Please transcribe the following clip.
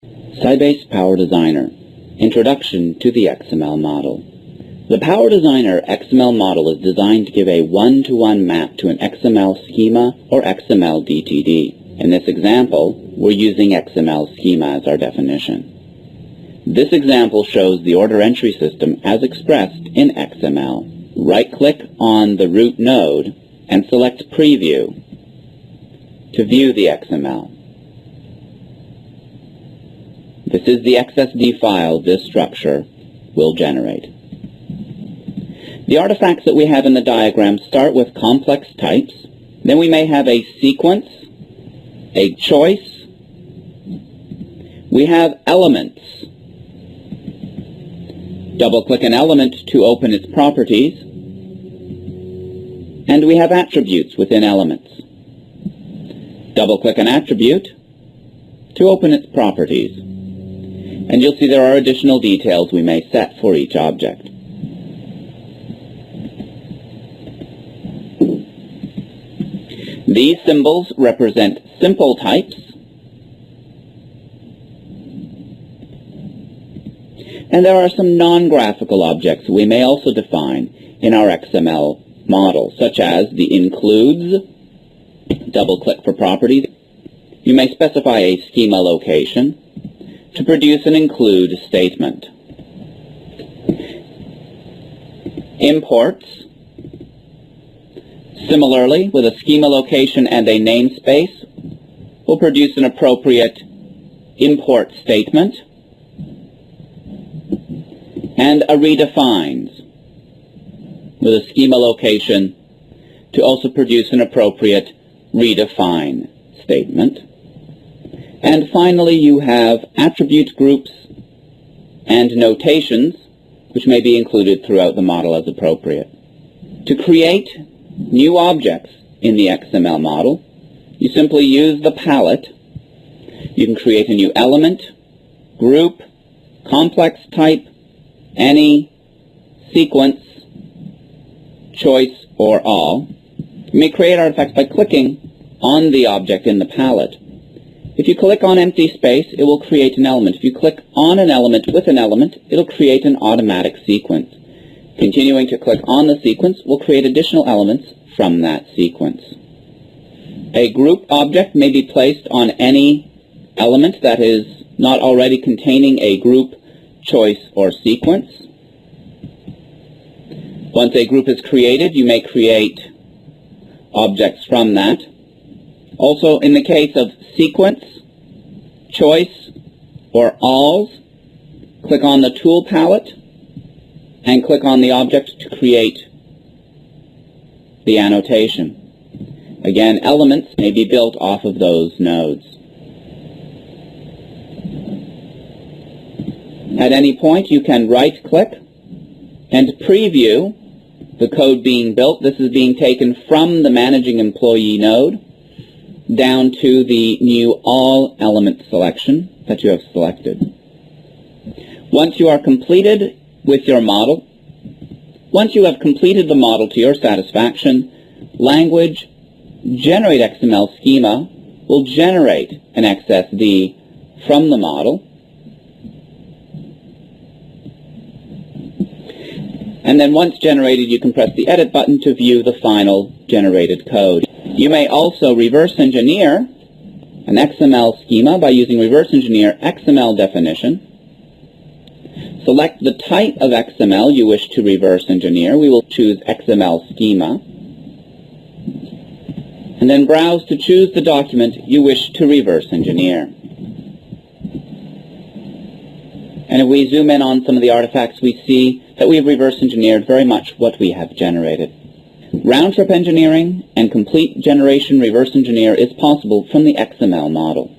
Sybase Power Designer, Introduction to the XML Model. The Power Designer XML model is designed to give a one-to-one map to an XML schema or XML DTD. In this example, we're using XML schema as our definition. This example shows the order entry system as expressed in XML. Right-click on the root node and select Preview to view the XML. This is the XSD file this structure will generate. The artifacts that we have in the diagram start with complex types. Then we may have a sequence, a choice. We have elements. Double-click an element to open its properties. And we have attributes within elements. Double-click an attribute to open its properties. And you'll see there are additional details we may set for each object. These symbols represent simple types, and there are some non-graphical objects we may also define in our XML model, such as the includes. Double-click for properties. You may specify a schema location to produce an include statement. Imports. Similarly, with a schema location and a namespace, will produce an appropriate import statement, and a redefines with a schema location to also produce an appropriate redefine statement. And finally, you have attribute groups and notations, which may be included throughout the model as appropriate. To create new objects in the XML model, you simply use the palette. You can create a new element, group, complex type, any, sequence, choice, or all. You may create artifacts by clicking on the object in the palette. If you click on empty space, it will create an element. If you click on an element with an element, it'll create an automatic sequence. Continuing to click on the sequence will create additional elements from that sequence. A group object may be placed on any element that is not already containing a group, choice, or sequence. Once a group is created, you may create objects from that. Also, in the case of sequence, choice, or alls, click on the tool palette and click on the object to create the annotation. Again, elements may be built off of those nodes. At any point, you can right-click and preview the code being built. This is being taken from the Managing Employee node down to the new all element selection that you have selected. Once you are completed with your model, once you have completed the model to your satisfaction, Language Generate XML Schema will generate an XSD from the model, and then once generated, you can press the Edit button to view the final generated code. You may also reverse engineer an XML schema by using Reverse Engineer XML Definition. Select the type of XML you wish to reverse engineer. We will choose XML Schema. And then browse to choose the document you wish to reverse engineer. And if we zoom in on some of the artifacts, we see that we have reverse engineered very much what we have generated. Round-trip engineering and complete generation reverse engineer is possible from the XML model.